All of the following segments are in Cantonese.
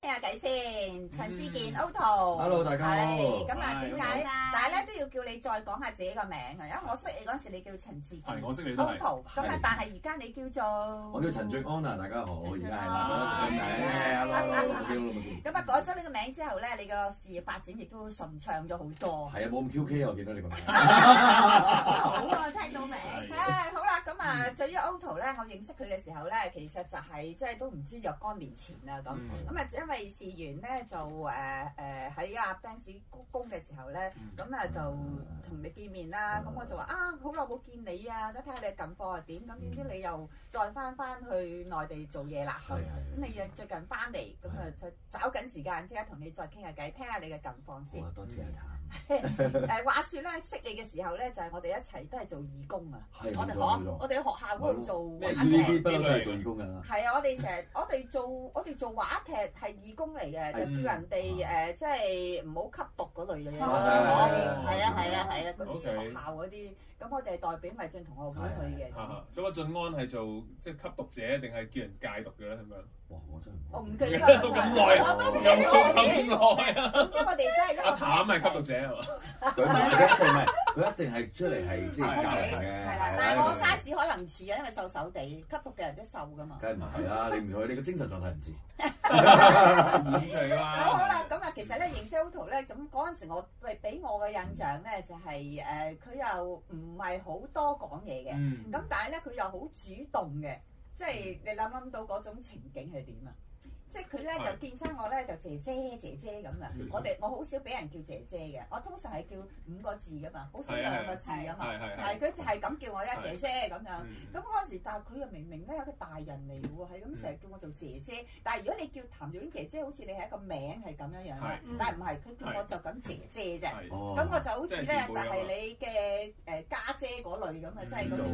傾下偈先，陳志健 Otto。Hello，大家好。咁啊，點解？但係咧都要叫你再講下自己個名啊，因為我識你嗰時你叫陳志健。係，我識你都係。Otto。咁啊，但係而家你叫做？我叫陳俊安啊，大家好，而家係啦，個名。咁啊，改咗呢個名之後咧，你個事業發展亦都順暢咗好多。係啊，冇咁 QK 啊，我見到你個名。好啊，聽到名。好啦，咁啊，對於 Otto 咧，我認識佢嘅時候咧，其實就係即係都唔知若干年前啦咁。咁啊，因為事緣咧就喺阿 Benz 工嘅時候咧，咁啊就同你見面啦。咁我就話啊，好耐冇見你啊，都睇下你近況係點。咁點知你又再翻去內地做嘢啦。咁你又最近翻嚟，咁啊就找緊時間，即刻同你再傾下偈，聽下你嘅近況先。好啊，多謝啊。話説咧，識你嘅時候咧，就係我哋一齊都係做義工啊。係我哋喺學校嗰度做咩 TVB 不嬲都係做義工㗎啦。係啊，我哋成日我哋做話劇係義工嚟嘅，就叫人哋即係唔好吸毒嗰類嘅嘢。係啊，嗰啲學校嗰啲，咁我哋係代表咪進同學會去嘅。咁啊，俊安係做即係吸毒者定係叫人戒毒嘅咧？咁樣。哇！我真係我唔記得都咁耐啊，咁耐啊！總之我哋都係一個。阿譚係吸毒者係嘛？佢一定係出嚟係即係教人嘅。係啦，但係我 size 可能唔似啊，因為瘦瘦地，吸毒嘅人都瘦噶嘛。梗係唔係啦，你唔同佢，你個精神狀態唔似。好啦，咁啊，其實咧認識 Otto 咧，咁嗰陣時我俾我嘅印象咧就係佢又唔係好多講嘢嘅，咁但係咧佢又好主動嘅，即係你諗到嗰種情景係點啊？即係佢咧就見親我咧就姐姐咁啊！我好少俾人叫姐姐嘅，我通常係叫5個字噶嘛，好少2個字噶嘛。係佢就係咁叫我一姐姐咁樣。咁嗰陣時，但係佢又明咧有個大人嚟嘅喎，係咁成日叫我做姐姐。但係如果你叫譚玉英姐姐，好似你係一個名係咁樣樣嘅，但係唔係，佢叫我就咁姐姐啫。咁我就好似咧就係你嘅家姐嗰類咁啊，即係嗰啲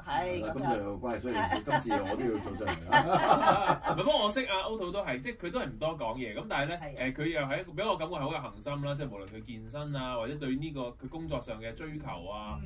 係咁樣。咁就關係，所以今次我都要做上嚟啦。不過我識阿 Otto 都係，即係佢都係唔多講嘢，咁但係咧佢又係俾我感覺係好有恒心啦，即係無論佢健身啊，或者對呢個佢工作上嘅追求啊，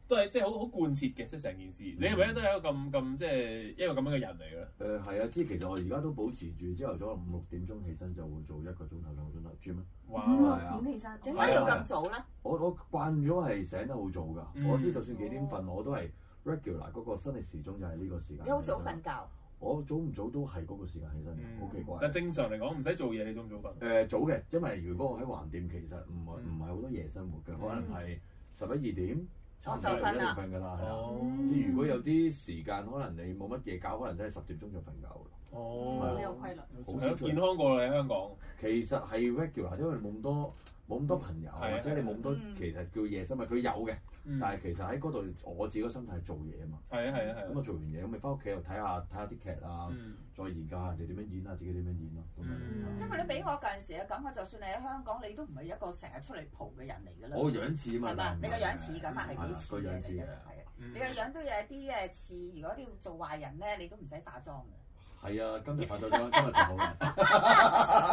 都係即係好貫徹嘅，即係成件事。你係咪都係一個咁即係一個咁樣嘅人嚟嘅咧？係啊，即係其實我而家都保持住朝頭早5、6點鐘起身就會做1個鐘頭、2個鐘頭 gym 啦。哇！5、6點起身，點解要咁早咧？我慣咗係醒得好早㗎，我知就算幾點瞓我都係 regular 嗰個生理時鐘就係呢個時間。你好早瞓覺？我早唔早都係嗰個時間起身，好奇怪。但正常嚟講唔使做嘢，你早唔早瞓？早嘅，因為如果我喺橫店，其實唔係好多夜生活嘅，可能係11、2點，差唔多一定瞓㗎啦，係啦。即係如果有啲時間，可能你冇乜嘢搞，可能真係10點鐘就瞓覺啦。哦，有規律，好健康過你喺香港。其實係 regular，因為冇咁多朋友，或者你冇咁多其實叫夜生活，佢有嘅。但係其實喺嗰度，我自己個心態係做嘢啊嘛。係啊。咁啊做完嘢，咁咪翻屋企又睇下啲劇啊，再研究下人哋點樣演啊，自己點樣演咯。因為你俾我嗰陣時嘅感覺，就算你喺香港，你都唔係一個成日出嚟蒲嘅人嚟㗎啦。我個樣似啊嘛。係嘛？你個樣似咁啊，係幾似個樣似嘅。係啊，你個樣都有一啲似。如果你要做壞人咧，你都唔使化妝嘅。係啊，今日化咗妝，今日就好嘅。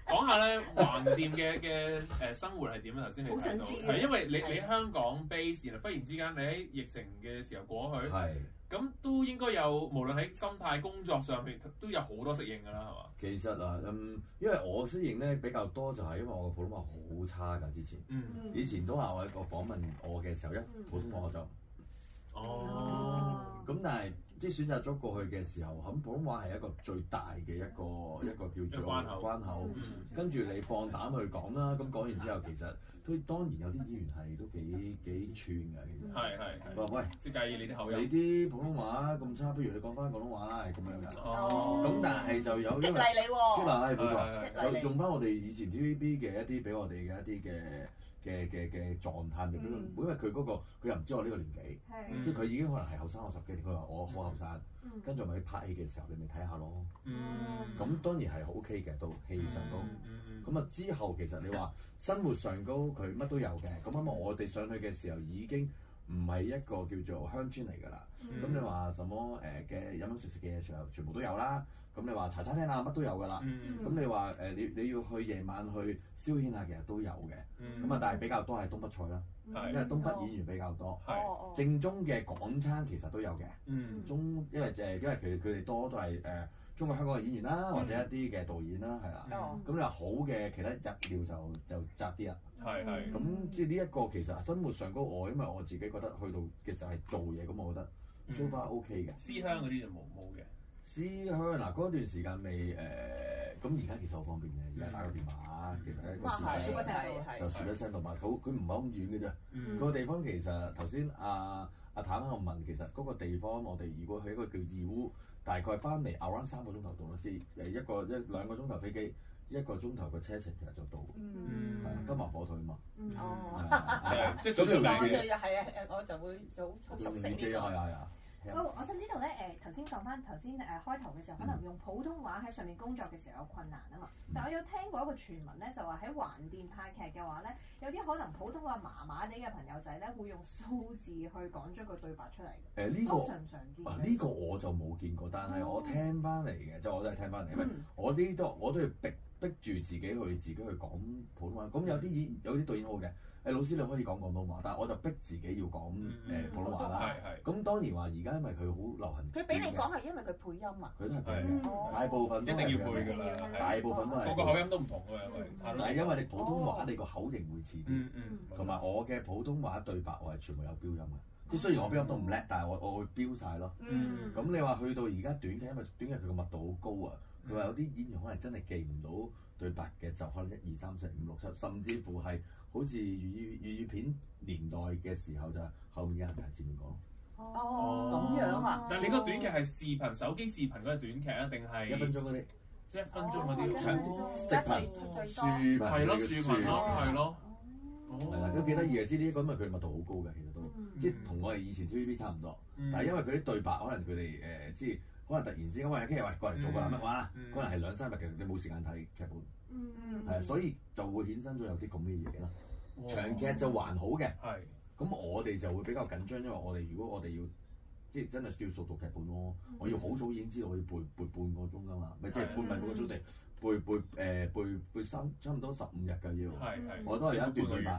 講下咧橫店嘅生活係點咧？頭先你提到係因為你香港 base，然後忽然之間你喺疫情嘅時候過去，咁都應該有無論喺心態、工作上面都有好多適應㗎啦，係嘛？其實啊，因為我適應咧比較多，就係因為我嘅普通話好差㗎之前。以前都話我一個訪問我嘅時候，普通話我就咁但係即係選擇咗過去嘅時候，咁普通話係一個最大嘅一個叫做關口。跟住你放膽去講啦，咁講完之後，其實都當然有啲演員係都幾串㗎，其實。係。話喂，即係介意你啲口音。你啲普通話咁差，不如你講翻廣東話啦，係咁樣㗎。咁但係就有因為激勵你喎。激勵係冇錯，用翻我哋以前 TVB 嘅一啲俾我哋嘅一啲嘅狀態，因為佢又唔知我呢個年紀，即係佢已經可能係後生我10幾年，佢話我好後生，跟住咪拍戲嘅時候你咪睇下咯。咁當然係 OK 嘅，到戲上都。咁啊之後其實你話生活上高佢乜都有嘅，咁啱我哋上去嘅時候已經唔係一個叫做鄉村嚟㗎啦。咁你話什麼嘅飲飲食食嘅嘢全部都有啦。咁你話茶餐廳啊乜都有㗎啦。咁你話你要去夜晚去消遣下，其實都有嘅。咁啊但係比較多係東北菜啦，因為東北演員比較多。正宗嘅港餐其實都有嘅。因為佢哋多都係中國香港嘅演員啦，或者一啲嘅導演啦，係啦。咁你話好嘅，其他日料就窄啲啦。係。咁即係呢一個其實生活上嗰我，因為我自己覺得去到其實係做嘢，咁我覺得 so far OK 嘅。思鄉嗰啲就冇嘅。思鄉嗱嗰段時間未咁而家其實好方便嘅，而家打個電話，其實一個時間就説一聲同埋佢唔係好遠嘅啫。個地方其實頭先阿譚喺度問，其實嗰個地方我哋如果去一個叫義烏，大概翻嚟 around 3個鐘頭到啦，即係2個鐘頭飛機，1個鐘頭嘅車程其實就到。係啊，金華火腿嘛。即係早上我就會好熟悉呢個。我想知道咧，頭先講翻頭先開頭嘅時候，可能用普通話喺上面工作嘅時候有困難啊嘛。但我有聽過一個傳聞咧，就話喺橫店拍劇嘅話咧，有啲可能普通話麻麻地嘅朋友仔咧，會用數字去講咗個對白出嚟嘅。呢個常唔常見？呢個我就冇見過，但係我聽翻嚟嘅，即係我都係聽翻嚟，因為我都要逼住自己去講普通話。咁有啲導演好嘅。老師你可以講廣東話，但係我就逼自己要講普通話啦。咁當然話而家因為佢好流行，佢俾你講係因為佢配音啊。佢都係配嘅，大部分一定要配㗎啦。大部分都係。個口音都唔同㗎，但係因為你普通話你個口型會似啲，同埋我嘅普通話對白我係全部有標音嘅。即係雖然我標音都唔叻，但係我會標晒咯。咁你話去到而家短劇，因為短劇佢個密度好高啊。佢話有啲演員可能真係記唔到對白嘅，就可能1、2、3、4、5、6、7，甚至乎係好似粵語片年代嘅時候就後面有人喺前面講。咁樣啊！但係你個短劇係視頻手機視頻嗰個短劇啊，定係1分鐘嗰啲？即係1分鐘嗰啲直頻、豎頻，係咯，豎頻咯，係咯。係啦，都幾得意嘅，知呢啲咁啊，佢哋密度好高嘅，其實都即係同我哋以前 TVB 差唔多。但係因為佢啲對白，可能佢哋即係。可能突然之間喂，跟住過嚟做個乜話，可能係2、3日嘅，你冇時間睇劇本，係啊，所以就會衍生咗有啲咁嘅嘢啦。長劇就還好嘅，咁我哋就會比較緊張，因為如果我哋要即係真係要熟讀劇本咯，我要好早已經知道我要背半個鐘㗎嘛，咪即係半個鐘直背差唔多15日㗎要，我都係有一段對白，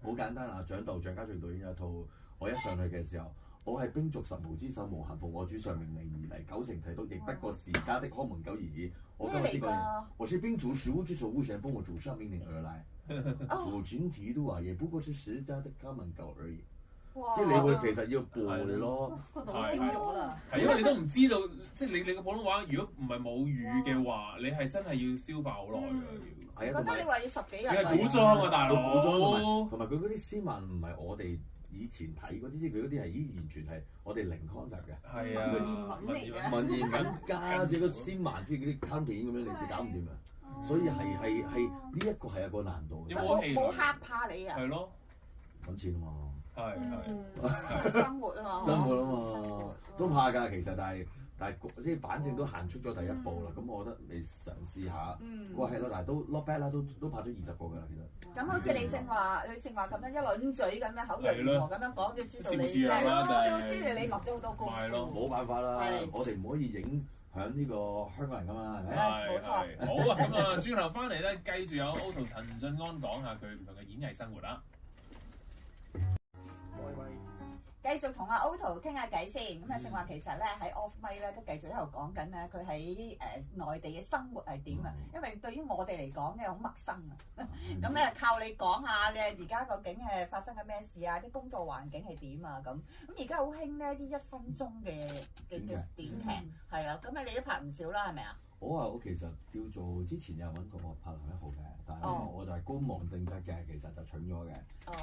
好簡單啊，蔣家俊導演有一套，我一上去嘅時候。我係兵族十無之首，無限奉我主上命令而嚟，9成提督亦不過時家的看門狗而已。我今日先講，我是兵族十無之首，無限奉我主上命令而來。主君提督啊，也不過是時家的看門狗而已。即係你會其實要背咯，個腦燒咗啦。係因為你都唔知道，即係你個普通話，如果唔係母語嘅話，你係真係要消化好耐㗎。係啊，同埋你話要10幾日。你係古裝啊，大佬。古裝同埋佢嗰啲詩文唔係我哋以前睇嗰啲，即係佢嗰啲係已經完全係我哋零 concept 嘅。係啊，文言文加即係個詩文，即係嗰啲卡通片咁樣，你搞唔掂啊！所以係呢一個係一個難度。有冇冇嚇怕你啊？係咯，揾錢啊嘛。係生活啊嘛，生活啊嘛，都怕㗎其實，但係即係反正都行出咗第一步啦，咁我覺得你嘗試下，哇係咯，但係都 not bad 啦，都拍咗20個㗎啦，其實。咁好似你正話咁樣一輪嘴咁樣口若懸河咁樣講，都知道你都知道你落咗好多功夫。冇辦法啦，我哋唔可以影響呢個香港人㗎嘛，係咪？冇錯。好啊，咁啊，轉頭翻嚟咧，繼續有 Otto 陳俊安講下佢唔同嘅演藝生活啦。繼續同阿 Otto 傾下偈先，咁啊正話其實咧喺 off mic 咧都繼續喺度講緊咧，佢喺內地嘅生活係點啊？因為對於我哋嚟講咧好陌生啊，咁咧靠你講下你而家究竟發生緊咩事啊？啲工作環境係點啊？咁而家好興呢啲1分鐘嘅短劇，係啊，咁你都拍唔少啦，係咪啊？我其實叫做之前有揾過我拍1號嘅，但係我就係觀望性質嘅，其實就搶咗嘅。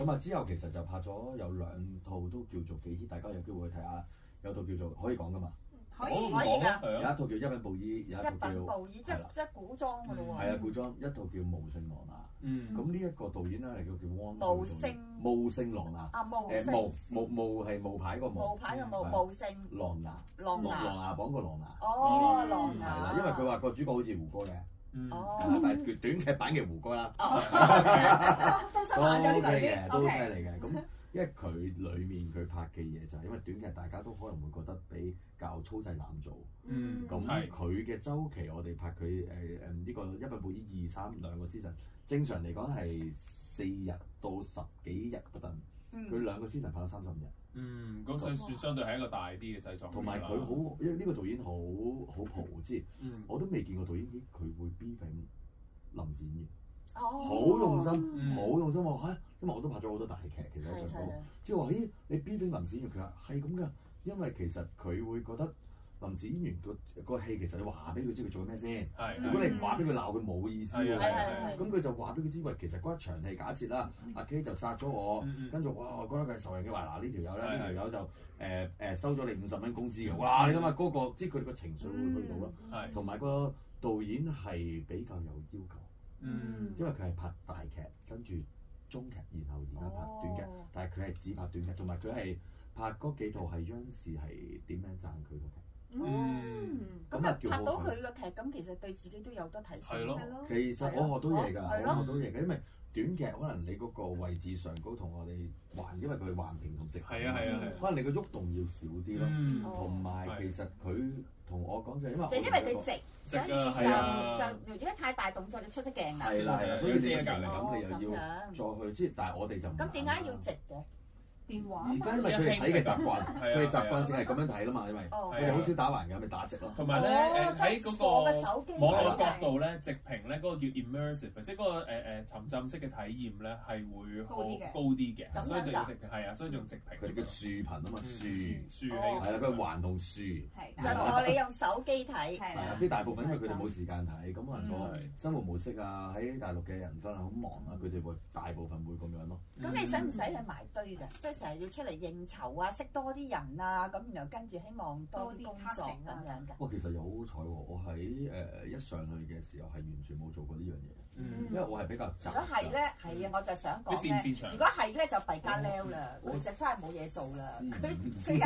咁啊之後其實就拍咗有2套都叫做幾 hit，大家有機會去睇下。有套叫做可以講㗎嘛？可以㗎。有一套叫《一品布衣》，有一套叫一品布衣，即係古裝㗎咯喎。係啊，古裝。一套叫《無姓郎牙》。咁呢一個導演咧係叫汪。無姓郎牙。啊，無係無牌個無。無牌嘅無姓。郎牙。郎牙綁個郎牙。哦，郎牙。係啦，因為佢話個主角好似胡歌嘅。哦。但係短劇版嘅胡歌啦。都犀利嘅，都犀利嘅。咁因為佢裡面佢拍嘅嘢就係因為短劇大家都可能會覺得比較粗製濫造。咁佢嘅週期我哋拍佢呢個《一品布衣》2、3兩個 season，正常嚟講係4日到10幾日不等。佢2個 season 拍咗30日。咁所以算相對係一個大啲嘅製作。同埋佢好，因為呢個導演好蒲，知我都未見過導演佢會 briefing 臨時演員。好用心，好用心喎嚇！因為我都拍咗好多大劇，其實喺上高，即係話咦，你邊邊臨時演員？佢話係咁㗎，因為其實佢會覺得臨時演員個戲其實你話俾佢知佢做緊咩先。如果你唔話俾佢鬧佢冇意思喎。咁佢就話俾佢知，喂，其實嗰一場戲假設啦，阿 K 就殺咗我，跟住哇，我覺得佢係仇人嘅話，嗱呢條友咧，呢條友就收咗你50蚊工資嘅。哇！你諗下嗰個，即係佢哋個情緒會去到咯。同埋個導演係比較有要求。因為佢係拍大劇，跟住中劇，然後而家拍短劇，但係佢係只拍短劇，同埋佢係拍嗰幾套係央視係點樣讚佢個劇。咁啊拍到佢個劇，咁其實對自己都有得提升。係咯，其實我學到嘢㗎，我學到嘢㗎，因為短劇可能你嗰個位置上高同我哋因為佢橫屏同直屏，可能你個喐動要少啲咯，同埋其實佢同我講就因為佢直。所以就如果太大動作就出得鏡啦。係啦，所以你咁你又要再去，即係但係我哋就唔。咁點解要直嘅？電話。而家因為佢哋睇嘅習慣，佢哋習慣性係咁樣睇啦嘛，因為佢哋好少打橫嘅，咪打直咯。同埋咧喺嗰個網絡角度咧，直屏咧嗰個叫 immersive，即係嗰個沉浸式嘅體驗咧係會高啲嘅，所以就要直屏。係啊，所以就用直屏。佢哋叫豎屏啊嘛，豎起係啦，佢橫同豎。我哋用手機睇。係啊，即係大部分因為佢哋冇時間睇，咁可能個生活模式啊，喺大陸嘅人可能好忙啊，佢哋會大部分會咁樣咯。咁你使唔使去埋堆㗎？即係成日要出嚟應酬啊，識多啲人啊，咁然後跟住希望多啲工作咁樣㗎。其實又好彩喎，我喺一上去嘅時候係完全冇做過呢樣嘢，因為我係比較雜。如果係咧，係啊，我就想講咧。如果係咧，就弊家僆啦，佢就真係冇嘢做啦。佢有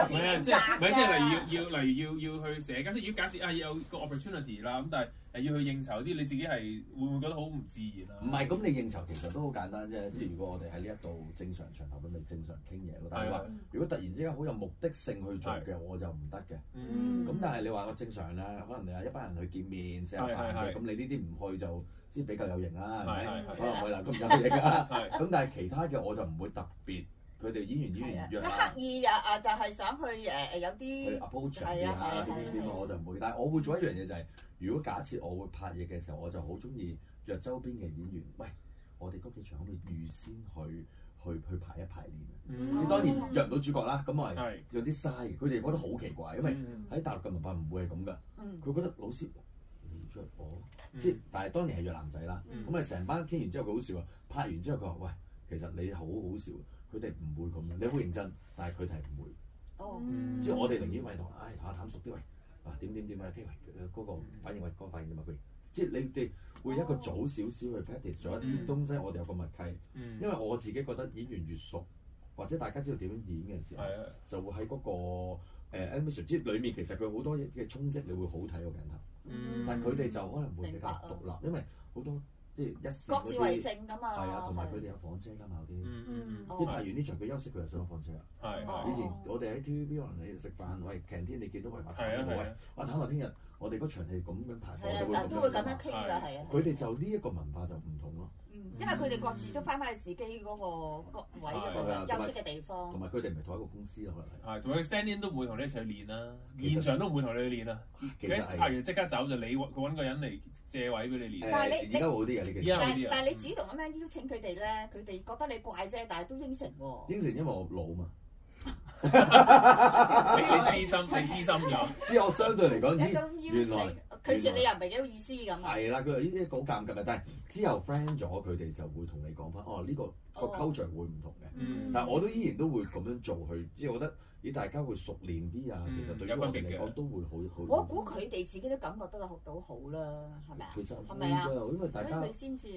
啲雜嘅。即係例如要去社交，即係如果假設有個 opportunity 啦，咁但係要去應酬啲，你自己係會唔會覺得好唔自然啊？唔係，咁你應酬其實都好簡單啫。即係如果我哋喺呢一度正常場合咁，咪正常傾嘢咯。但係話如果突然之間好有目的性去做嘅，我就唔得嘅。咁但係你話個正常咧，可能你係一班人去見面食下飯嘅，咁你呢啲唔去就先比較有型啦，係咪？可能去啦，咁有型啦。咁但係其他嘅我就唔會特別。佢哋演員約，即刻意就係想去有啲去 approach 啲啊點我就唔會。但係我會做一樣嘢就係，如果假設我會拍嘢嘅時候，我就好中意約周邊嘅演員，喂，我哋嗰幾場可唔可以預先去排一排練？當然約唔到主角啦，咁我係有啲嘥嘅。佢哋覺得好奇怪，因為喺大陸嘅文化唔會係咁㗎。佢覺得老師你約我，即係但係當然係約男仔啦。咁啊成班傾完之後佢好笑啊，拍完之後佢話喂，其實你好好笑。佢哋唔會咁樣，你好認真，但係佢哋係唔會。即係我哋寧願同阿淡熟啲，喂，點啊，嗰個反應嗰個反應點啊，佢，即係你哋會一個早少少去 practice 咗一啲東西，我哋有個默契。因為我自己覺得演員越熟，或者大家知道點樣演嘅時候，就會喺嗰個animation 即係裡面，其實佢好多嘅衝擊，你會好睇個鏡頭。但係佢哋就可能會比較獨立，因為好多。即係一時各自為政㗎嘛，係啊，同埋佢哋有房車㗎嘛，有啲，即係拍完呢場佢休息，佢又上咗房車啦。以前我哋喺 TVB 可能你食飯，喂，canteen你見到喂話坦白，喂，話坦白聽日我哋嗰場戲咁樣排，都會咁樣傾㗎，係啊。佢哋就呢一個文化就唔同咯。因為佢哋各自都翻返去自己嗰個位嗰個休息嘅地方。同埋佢哋唔係同一個公司咯，可能係。同埋 stand in 都唔會同你一齊去練啦，現場都唔會同你去練啊。其實拍完即刻走就你揾個人嚟借位俾你練。但係你而家好啲嘅呢件事。但係你主動咁樣邀請佢哋咧，佢哋覺得你怪啫，但係都應承喎。應承因為我老嘛。你資深咗。之後相對嚟講，原來拒絕你又唔係幾好意思咁。係啦，佢話呢啲好尷尬嘅，但係之後 friend 咗，佢哋就會同你講翻，呢個 culture 會唔同嘅。但係我都依然都會咁樣做去，即係我覺得大家會熟練啲啊，其實對於我哋嚟講都會好。我估佢哋自己都感覺得到好啦，係咪啊？其實係咪啊？因為大家所以佢先至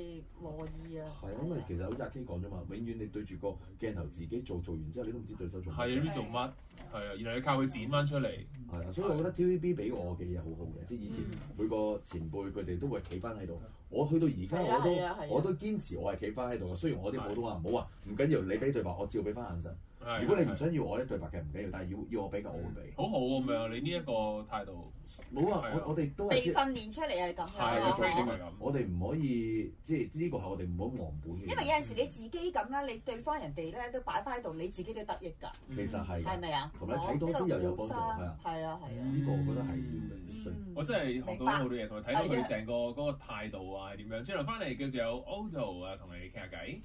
和意啊。係啊，因為其實好似阿 K 講咗嘛，永遠你對住個鏡頭自己做完之後，你都唔知對手做乜。係啊，你做乜？係啊，原來你靠佢剪翻出嚟。係啊，所以我覺得 TVB 俾我嘅嘢好好嘅，即係以前每個前輩佢哋都會企翻喺度。我去到而家我都堅持我係企翻喺度嘅，雖然我啲普通話話冇啊，唔緊要，你俾對白，我照俾翻眼神。如果你唔想要我咧對白嘅唔緊要，但係要我俾嘅我會俾。好好咁樣，你呢一個態度。冇啊！我哋都係被訓練出嚟係咁樣。我哋唔可以即係呢個係我哋唔好忘本嘅。因為有陣時你自己咁啦，你對翻人哋咧都擺翻喺度，你自己都得益㗎。其實係。係咪啊？同埋睇多啲又有幫助，係啊。係啊。呢個我覺得係必須。我真係學到好多嘢，同埋睇到佢成個嗰個態度啊係點樣。轉頭翻嚟叫做有 Otto 啊，同你傾下偈。